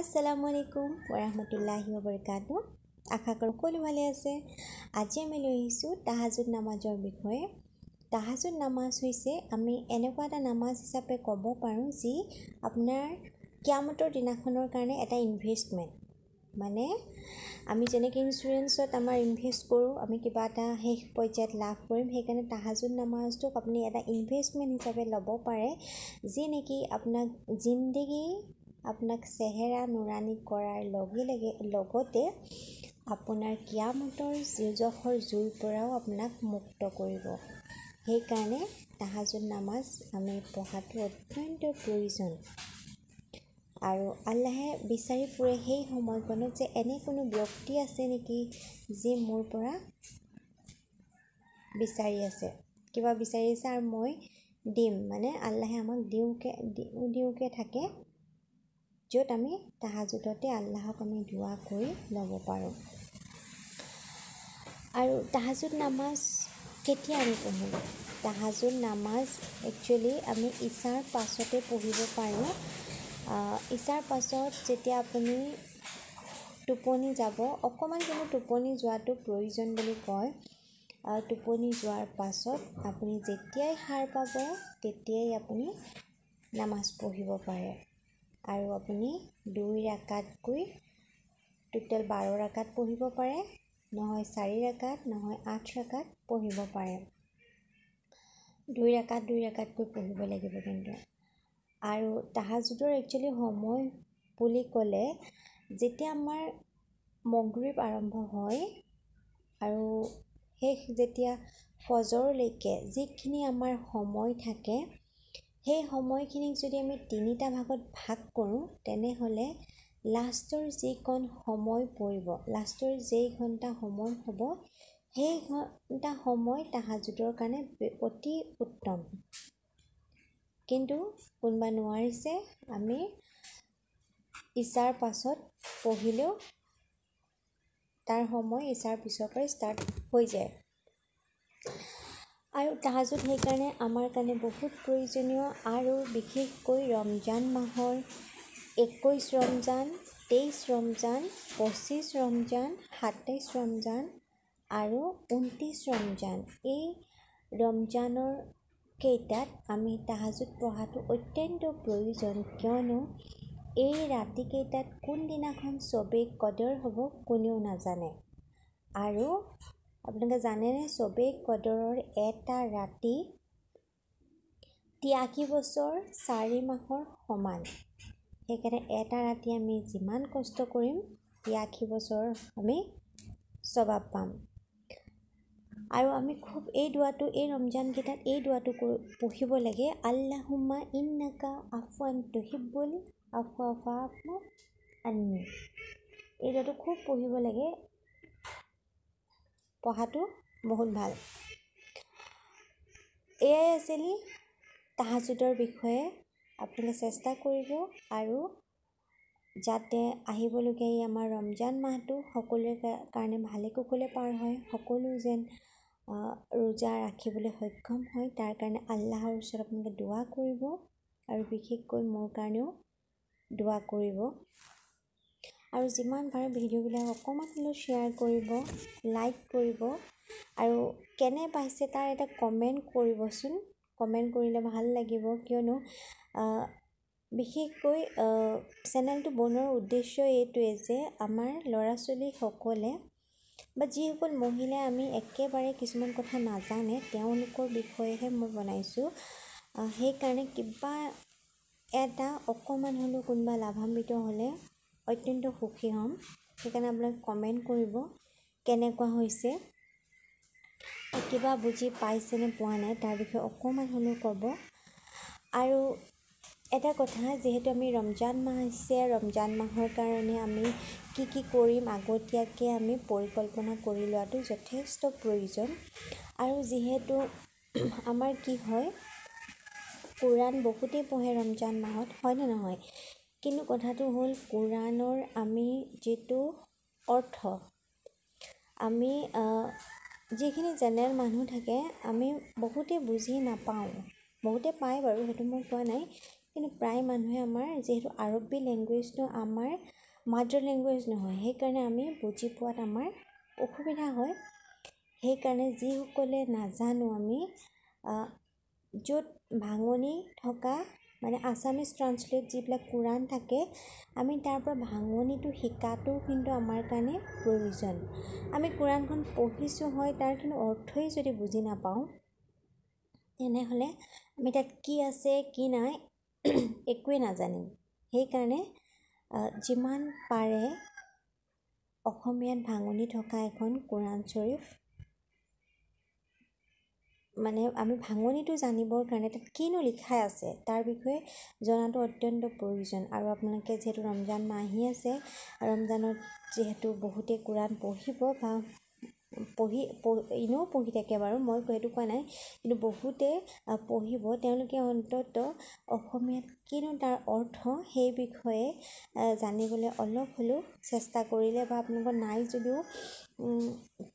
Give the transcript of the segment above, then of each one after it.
আসসালামু আলাইকুম ওৰহমতুল্লাহি ওবৰকাতুহ। আশা কৰোঁ সকলো ভালে আছে। আজি আমি লৈ আহিছোঁ তাহাজুদ নামাজৰ বিষয়ে। তাহাজুদ নামাজ হৈছে আমি এনেকুৱা এটা নামাজ হিচাপে ক'ব পাৰোঁ যি আপোনাৰ কিয়ামতৰ দিনাখনৰ কাৰণে এটা ইনভেষ্টমেণ্ট। মানে আমি যেনেকৈ ইঞ্চুৰেঞ্চত আমাৰ ইনভেষ্ট কৰোঁ, আমি কিবা এটা শেষ পৰ্যায়ত লাভ কৰিম, সেইকাৰণে তাহাজুদ নামাজটোক আপুনি এটা ইনভেষ্টমেণ্ট হিচাপে ল'ব পাৰে, যি নেকি আপোনাক জিন্দগী আপোনাক চেহেৰা নুৰানি কৰাৰ লগতে আপোনাৰ কিয়ামতৰ জখৰ জুইৰ পৰাও আপোনাক মুক্ত কৰিব। সেইকাৰণে তাহাজুদ নামাজ আমি পঢ়াটো অত্যন্ত প্ৰয়োজন। আৰু আল্লাহে বিচাৰি ফুৰে সেই সময়কণত যে এনে কোনো ব্যক্তি আছে নেকি যি মোৰ পৰা বিচাৰি আছে, কিবা বিচাৰিছে আৰু মই দিম। মানে আল্লাহে আমাক দিওঁকে থাকে, য'ত আমি তাহাজুদতে আল্লাহক আমি দুৱা কৰি ল'ব পাৰোঁ। আৰু তাহাজুদ নামাজ কেতিয়া আমি পঢ়িম? তাহাজুদ নামাজ একচুৱেলি আমি ইছাৰ পাছতে পঢ়িব পাৰোঁ। ইছাৰ পাছত যেতিয়া আপুনি টোপনি যাব, অকণমান কিন্তু টোপনি যোৱাটো প্ৰয়োজন বুলি কয়। টোপনি যোৱাৰ পাছত আপুনি যেতিয়াই সাৰ পাব তেতিয়াই আপুনি নামাজ পঢ়িব পাৰে। আৰু আপুনি 2 ৰাকাতকৈ টোটেল 12 ৰাকাত পঢ়িব পাৰে, নহয় 4 ৰাকাত, নহয় 8 ৰাকাত পঢ়িব পাৰে। 2 ৰাকাতকৈ পঢ়িব লাগিব কিন্তু। আৰু তাহাজুদৰ একচুৱেলি সময় বুলি ক'লে যেতিয়া আমাৰ মগৰিব আৰম্ভ হয় আৰু শেষ যেতিয়া ফজৰলৈকে যিখিনি আমাৰ সময় থাকে, সেই সময়খিনিক যদি আমি 3টা ভাগত ভাগ কৰোঁ, তেনেহ'লে লাষ্টৰ যিকণ সময় পৰিব, লাষ্টৰ যেই ঘণ্টা সময় হ'ব, সেই ঘণ্টা সময় তাহাজুদৰ কাৰণে অতি উত্তম। কিন্তু কোনোবা নোৱাৰিছে, আমি ইছাৰ পাছত পঢ়িলেও তাৰ সময় ইছাৰ পিছৰ পৰাই ষ্টাৰ্ট হৈ যায়। আৰু তাহাজুদ সেইকাৰণে আমাৰ কাৰণে বহুত প্ৰয়োজনীয়। আৰু বিশেষকৈ ৰমজান মাহৰ 21 ৰমজান, 23 ৰমজান, 25 ৰমজান, 27 ৰমজান আৰু 29 ৰমজান, এই ৰমজানৰ কেইটাত আমি তাহাজুদ পঢ়াটো অত্যন্ত প্ৰয়োজন। কিয়নো এই ৰাতিকেইটাত কোনদিনাখন চবেই কদৰ হ'ব কোনেও নাজানে। আৰু আপোনালোকে জানেনে, চবেই কদৰৰ এটা ৰাতি 83 বছৰ 4 মাহৰ সমান। সেইকাৰণে এটা ৰাতি আমি যিমান কষ্ট কৰিম 83 বছৰ আমি স্বভাৱ পাম। আৰু আমি খুব এই ৰমজানকেইটাত এই দুৱাটো পঢ়িব লাগে, আল্লাহুম্মা ইন্নাকা আফৱান তুহিব্বুল আফৱা ফা'ফু আন্নি। এই দুৱাটো খুব পঢ়িব লাগে, পঢ়াটো বহুত ভাল। এয়াই আছিল তাহাজুদৰ বিষয়ে। আপোনালোকে চেষ্টা কৰিব আৰু যাতে আহিবলগীয়া আমাৰ ৰমজান মাহটো সকলোৰে কাৰণে ভালে কুশলে পাৰ হয়, সকলো যেন ৰোজা ৰাখিবলৈ সক্ষম হয়, তাৰ কাৰণে আল্লাহৰ ওচৰত আপোনালোকে দুৱা কৰিব। আৰু বিশেষকৈ মোৰ কাৰণেও দুৱা কৰিব। আৰু যিমান পাৰে ভিডিঅ'বিলাক অকণমান হ'লেও শ্বেয়াৰ কৰিব, লাইক কৰিব, আৰু কেনে পাইছে তাৰ এটা কমেণ্ট কৰিবচোন। কমেণ্ট কৰিলে ভাল লাগিব, কিয়নো বিশেষকৈ চেনেলটো বনোৱাৰ উদ্দেশ্য এইটোৱে যে আমাৰ ল'ৰা ছোৱালীসকলে বা যিসকল মহিলাই আমি একেবাৰে কিছুমান কথা নাজানে, তেওঁলোকৰ বিষয়েহে মই বনাইছোঁ। সেইকাৰণে কিবা এটা অকণমান হ'লেও কোনোবা লাভান্বিত হ'লে অত্যন্ত সুখী হ'ম। সেইকাৰণে আপোনালোকে কমেণ্ট কৰিব কেনেকুৱা হৈছে, কিবা বুজি পাইছেনে পোৱা নাই তাৰ বিষয়ে অকণমান হ'লেও ক'ব। আৰু এটা কথা, যিহেতু আমি ৰমজান মাহ আহিছে, ৰমজান মাহৰ কাৰণে আমি কি কৰিম আগতীয়াকৈ আমি পৰিকল্পনা কৰি লোৱাটো যথেষ্ট প্ৰয়োজন। আৰু যিহেতু আমাৰ কি হয়, কোৰাণ বহুতেই পঢ়ে ৰমজান মাহত, হয়নে নহয়? কিন্তু কথাটো হ'ল, কোৰাণৰ আমি যিটো অৰ্থ, আমি যিখিনি জেনেৰেল মানুহ থাকে, আমি বহুতে বুজি নাপাওঁ। বহুতে পায় বাৰু, সেইটো মই কোৱা নাই, কিন্তু প্ৰায় মানুহে আমাৰ যিহেতু আৰবী লেংগুৱেজটো আমাৰ মাডাৰ লেংগুৱেজ নহয়, সেইকাৰণে আমি বুজি পোৱাত আমাৰ অসুবিধা হয়। সেইকাৰণে যিসকলে নাজানো আমি য'ত ভাঙনি থকা মানে আছামিজ ট্ৰান্সলেট যিবিলাক কোৰাণ থাকে, আমি তাৰ পৰা ভাঙনিটো শিকাটো কিন্তু আমাৰ কাৰণে প্ৰয়োজন। আমি কোৰাণখন পঢ়িছোঁ হয়, তাৰ কিন্তু অৰ্থই যদি বুজি নাপাওঁ, তেনেহ'লে আমি তাত কি আছে কি নাই একোৱে নাজানিম। সেইকাৰণে যিমান পাৰে অসমীয়াত ভাঙনি থকা এখন কোৰাণ শ্বৰীফ মানে আমি ভাঙনিটো জানিবৰ কাৰণে তাত কিনো লিখা আছে তাৰ বিষয়ে জনাটো অত্যন্ত প্ৰয়োজন। আৰু আপোনালোকে যিহেতু ৰমজান মাহ আহি আছে, ৰমজানত যিহেতু বহুতে কোৰাণ পঢ়িব বা এনেও পঢ়ি থাকে বাৰু, মই সেইটো কোৱা নাই, কিন্তু বহুতে পঢ়িব, তেওঁলোকে অন্তত অসমীয়াত কিনো তাৰ অৰ্থ সেই বিষয়ে জানিবলৈ অলপ হ'লেও চেষ্টা কৰিলে, বা আপোনালোকৰ নাই যদিও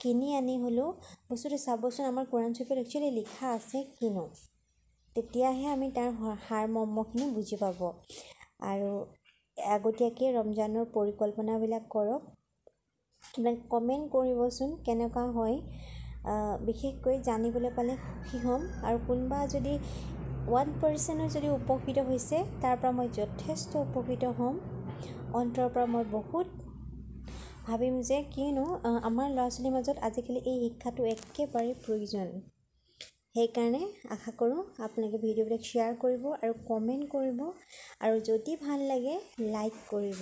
কিনি আনি হ'লেও বস্তুটো চাবচোন আমাৰ কোৰাণ শ্বৰীফত একচুৱেলি লিখা আছে কিনো, তেতিয়াহে আমি তাৰ সাৰমৰ্মখিনি বুজি পাব। আৰু আগতীয়াকৈ ৰমজানৰ পৰিকল্পনাবিলাক কৰক। আপোনাক কমেণ্ট কৰিবচোন কেনেকুৱা হয়, বিশেষকৈ জানিবলৈ পালে সুখী হ'ম। আৰু কোনোবা যদি 1% যদি উপকৃত হৈছে, তাৰ পৰা মই যথেষ্ট উপকৃত হ'ম। অন্তৰৰ পৰা মই বহুত ভাবিম যে কিয়নো আমাৰ ল'ৰা ছোৱালীৰ মাজত আজিকালি এই শিক্ষাটো একেবাৰে প্ৰয়োজন। সেইকাৰণে আশা কৰোঁ আপোনালোকে ভিডিঅ'বিলাক শ্বেয়াৰ কৰিব আৰু কমেণ্ট কৰিব, আৰু যদি ভাল লাগে লাইক কৰিব।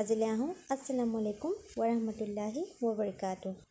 আজিলৈ আহোঁ। আসসালামু আলাইকুম ৱৰাহমাতুল্লাহি ৱবাৰাকাতুহু।